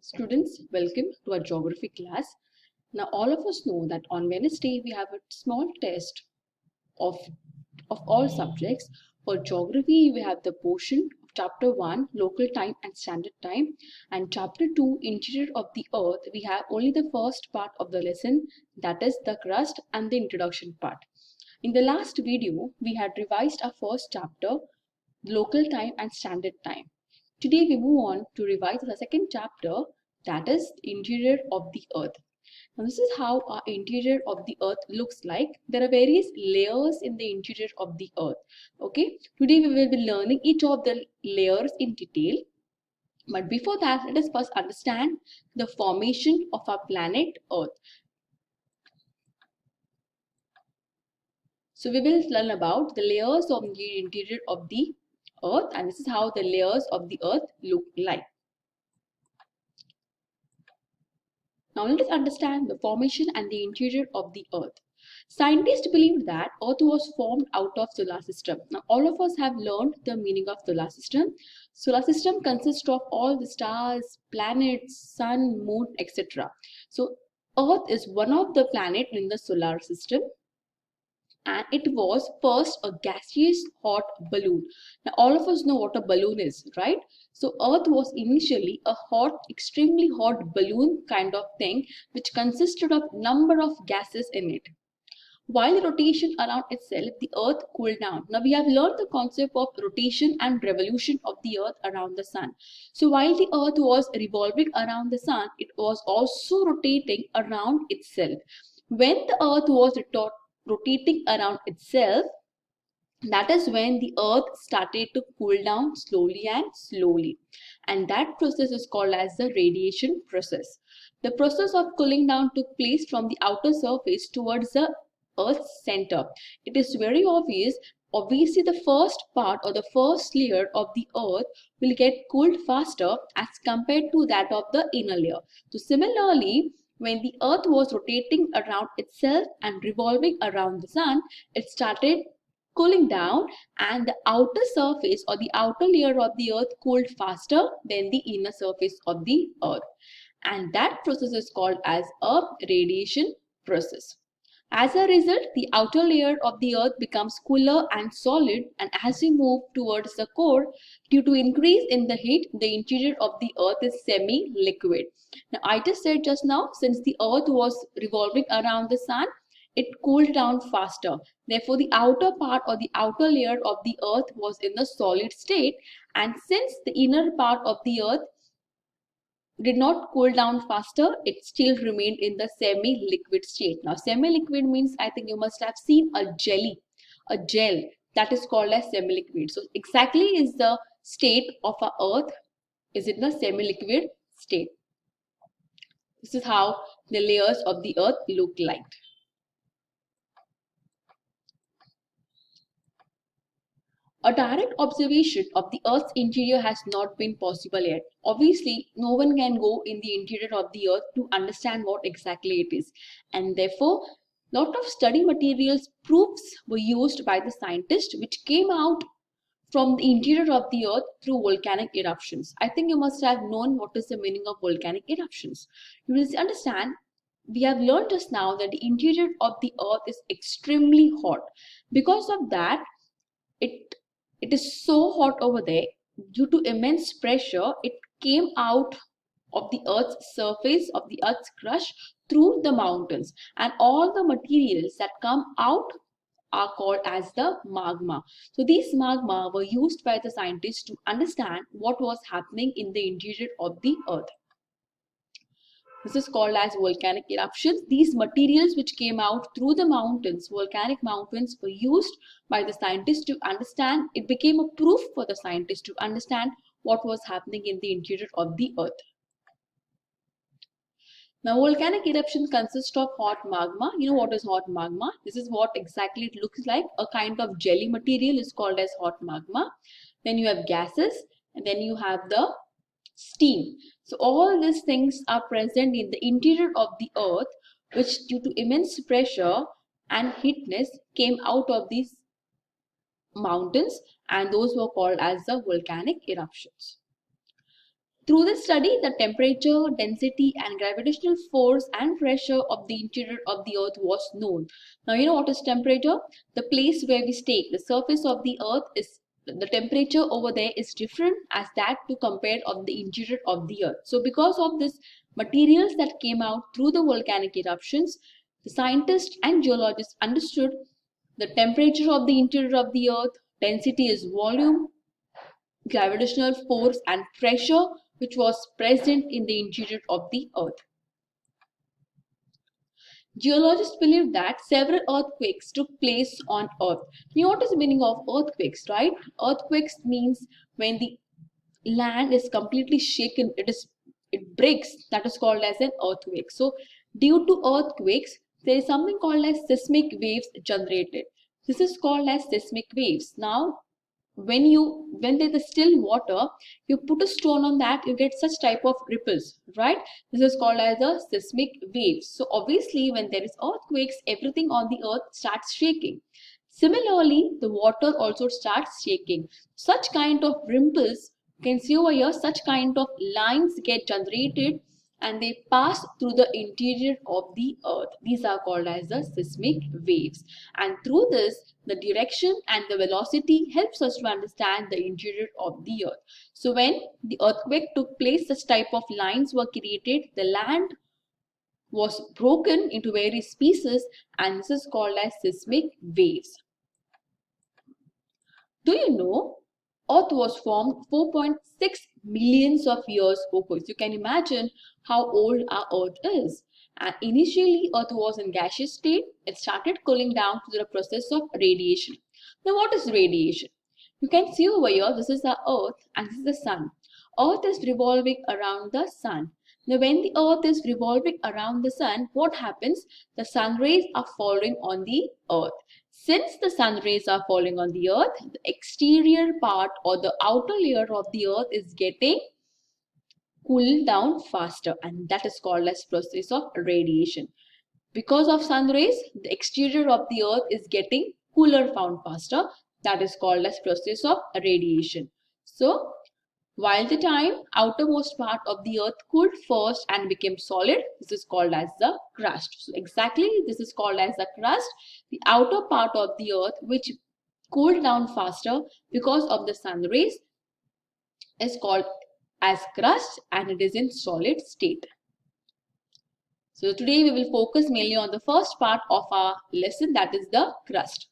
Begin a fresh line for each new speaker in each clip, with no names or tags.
Students, welcome to our geography class. Now, all of us know that on Wednesday we have a small test of, of all subjects. For geography, we have the portion of chapter 1, local time and standard time, and chapter 2, interior of the earth. We have only the first part of the lesson, that is the crust and the introduction part. In the last video, we had revised our first chapter, local time and standard time. Today we move on to revise the second chapter, that is interior of the earth. Now this is how our interior of the earth looks like. There are various layers in the interior of the earth. Okay, today we will be learning each of the layers in detail. But before that, let us first understand the formation of our planet Earth. So we will learn about the layers of the interior of the earth, and this is how the layers of the earth look like. Now let us understand the formation and the interior of the earth. Scientists believe that earth was formed out of solar system. Now all of us have learned the meaning of solar system. Solar system consists of all the stars, planets, sun, moon, etc. So earth is one of the planet in the solar system, and it was first a gaseous hot balloon. Now all of us know what a balloon is, right? So earth was initially a hot, extremely hot balloon kind of thing which consisted of number of gases in it. While rotation around itself, the earth cooled down. Now we have learned the concept of rotation and revolution of the earth around the sun. So while the earth was revolving around the sun, it was also rotating around itself. When the earth was rotating around itself, that is when the earth started to cool down slowly and slowly, and that process is called as the radiation process. The process of cooling down took place from the outer surface towards the earth's center. It is very obvious. Obviously the first part or the first layer of the earth will get cooled faster as compared to that of the inner layer. So similarly, when the earth was rotating around itself and revolving around the sun, it started cooling down, and the outer surface or the outer layer of the earth cooled faster than the inner surface of the earth, and that process is called as a radiation process. As a result, the outer layer of the earth becomes cooler and solid, and as we move towards the core, due to increase in the heat, the interior of the earth is semi-liquid. Now I just said just now, since the earth was revolving around the sun, it cooled down faster. Therefore, the outer part or the outer layer of the earth was in the solid state, and since the inner part of the earth did not cool down faster, it still remained in the semi-liquid state. Now, semi-liquid means, I think you must have seen a jelly, a gel, that is called as semi-liquid. So, exactly is the state of our earth is in the semi-liquid state. This is how the layers of the earth look like. A direct observation of the Earth's interior has not been possible yet. Obviously, no one can go in the interior of the Earth to understand what exactly it is. And therefore, lot of study materials, proofs were used by the scientists which came out from the interior of the Earth through volcanic eruptions. I think you must have known what is the meaning of volcanic eruptions. You will understand, we have learned just now that the interior of the Earth is extremely hot. Because of that, it is so hot over there. Due to immense pressure, it came out of the earth's surface, of the earth's crust, through the mountains, and all the materials that come out are called as the magma. So these magma were used by the scientists to understand what was happening in the interior of the earth. This is called as volcanic eruptions. These materials which came out through the mountains, volcanic mountains, were used by the scientists to understand. It became a proof for the scientists to understand what was happening in the interior of the earth. Now, volcanic eruptions consist of hot magma. You know what is hot magma? This is what exactly it looks like. A kind of jelly material is called as hot magma. Then you have gases, and then you have the steam. So all these things are present in the interior of the earth, which due to immense pressure and heatness came out of these mountains, and those were called as the volcanic eruptions. Through this study, the temperature, density, and gravitational force and pressure of the interior of the Earth was known. Now, you know what is temperature? The place where we stay, the surface of the Earth is the temperature over there is different as that to compare of the interior of the Earth. So, because of this materials that came out through the volcanic eruptions, the scientists and geologists understood the temperature of the interior of the Earth, density is volume, gravitational force and pressure which was present in the interior of the Earth. Geologists believe that several earthquakes took place on Earth. You know what is the meaning of earthquakes, right? Earthquakes means when the land is completely shaken, it breaks. That is called as an earthquake. So, due to earthquakes, there is something called as seismic waves generated. This is called as seismic waves. Now, when there's a still water, you put a stone on that, you get such type of ripples, right? This is called as a seismic waves. So obviously when there is earthquakes, everything on the earth starts shaking. Similarly, the water also starts shaking. Such kind of ripples, you can see over here, such kind of lines get generated and they pass through the interior of the earth. These are called as the seismic waves, and through this the direction and the velocity helps us to understand the interior of the earth. So when the earthquake took place, such type of lines were created, the land was broken into various pieces, and this is called as seismic waves. Do you know Earth was formed 4.6 millions of years ago? So you can imagine how old our Earth is. And initially, Earth was in gaseous state. It started cooling down through the process of radiation. Now, what is radiation? You can see over here, this is the Earth and this is the Sun. Earth is revolving around the Sun. Now, when the Earth is revolving around the Sun, what happens? The sun rays are falling on the Earth. Since the sun rays are falling on the Earth, the exterior part or the outer layer of the Earth is getting cooled down faster, and that is called as process of radiation. Because of sun rays, the exterior of the Earth is getting cooler found faster. That is called as process of radiation. So, while the time outermost part of the earth cooled first and became solid, this is called as the crust. So exactly this is called as the crust. The outer part of the earth which cooled down faster because of the sun rays is called as crust, and it is in solid state. So today we will focus mainly on the first part of our lesson, that is the crust.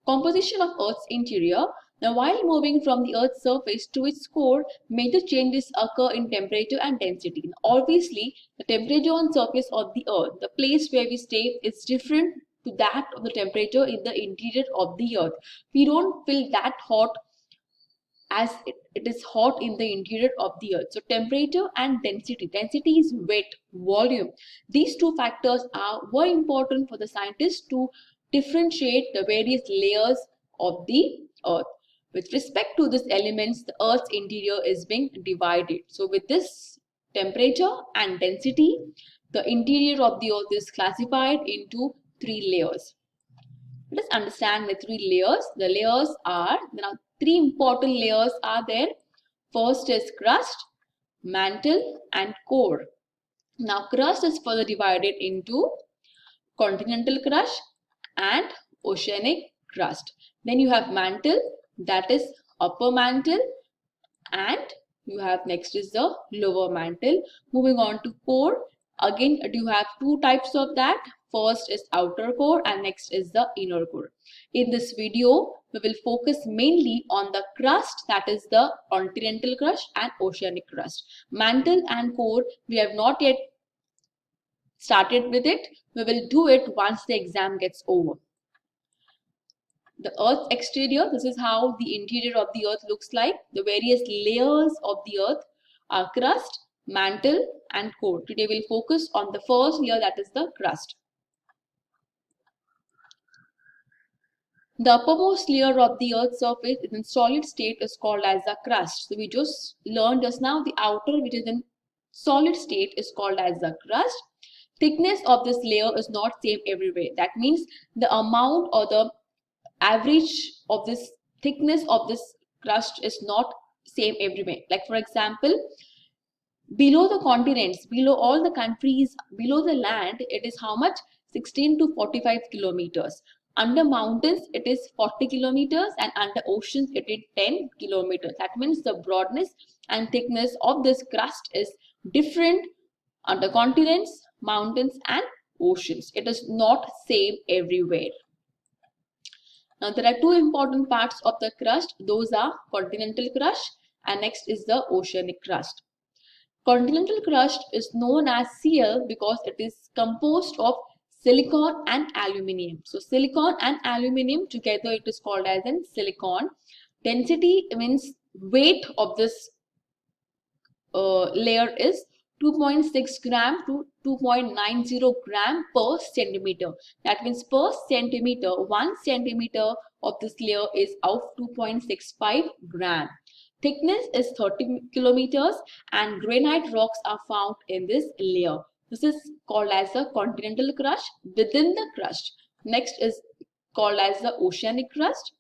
Composition of Earth's interior. Now, while moving from the Earth's surface to its core, major changes occur in temperature and density. Now, obviously, the temperature on surface of the Earth, the place where we stay, is different to that of the temperature in the interior of the Earth. We don't feel that hot as it is hot in the interior of the Earth. So, temperature and density. Density is weight, volume. These two factors are very important for the scientists to differentiate the various layers of the Earth. With respect to these elements, the Earth's interior is being divided. So with this temperature and density, the interior of the Earth is classified into 3 layers. Let us understand the 3 layers. The layers are, there are 3 important layers are there. First is crust, mantle and core. Now crust is further divided into continental crust and oceanic crust. Then you have mantle, that is upper mantle, and you have next is the lower mantle. Moving on to core, again you have 2 types of that. First is outer core and next is the inner core. In this video, we will focus mainly on the crust, that is the continental crust and oceanic crust. Mantle and core, we have not yet started with it. We will do it once the exam gets over. The Earth's exterior, this is how the interior of the Earth looks like. The various layers of the Earth are crust, mantle and core. Today we'll focus on the first layer, that is the crust. The uppermost layer of the Earth's surface is in solid state is called as the crust. So we just learned just now the outer, which is in solid state, is called as the crust. Thickness of this layer is not same everywhere. That means the amount or the average of this thickness of this crust is not same everywhere. Like for example, below the continents, below all the countries, below the land, it is how much? 16 to 45 kilometers. Under mountains, it is 40 kilometers, and under oceans, it is 10 kilometers. That means the broadness and thickness of this crust is different under continents, mountains, and oceans. It is not same everywhere. Now, there are two important parts of the crust. Those are continental crust, and next is the oceanic crust. Continental crust is known as CL because it is composed of silicon and aluminium. So silicon and aluminium together, it is called as in silicon. Density means weight of this layer is 2.6 gram to 2.90 gram per centimeter. That means per centimeter, 1 centimeter of this layer is of 2.65 gram. Thickness is 30 kilometers, and granite rocks are found in this layer. This is called as the continental crust within the crust. Next is called as the oceanic crust.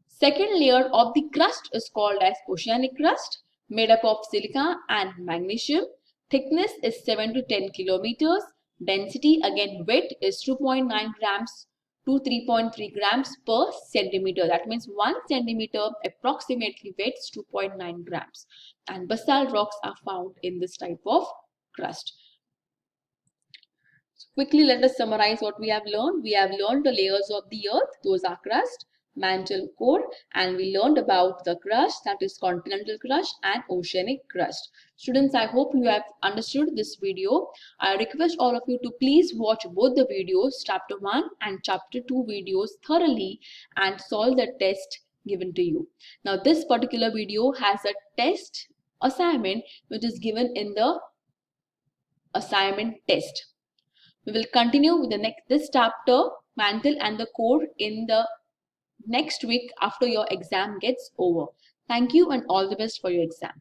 Second layer of the crust is called as oceanic crust, made up of silica and magnesium. Thickness is 7 to 10 kilometers. Density, again weight, is 2.9 grams to 3.3 grams per centimeter. That means 1 centimeter approximately weighs 2.9 grams. And basalt rocks are found in this type of crust. So quickly, let us summarize what we have learned. We have learned the layers of the earth. Those are crust, mantle, core, and we learned about the crust, that is continental crust and oceanic crust. Students, I hope you have understood this video. I request all of you to please watch both the videos, chapter 1 and chapter 2 videos thoroughly and solve the test given to you. Now this particular video has a test assignment which is given in the assignment test. We will continue with this chapter, mantle and the core, in the next week after your exam gets over. Thank you and all the best for your exam.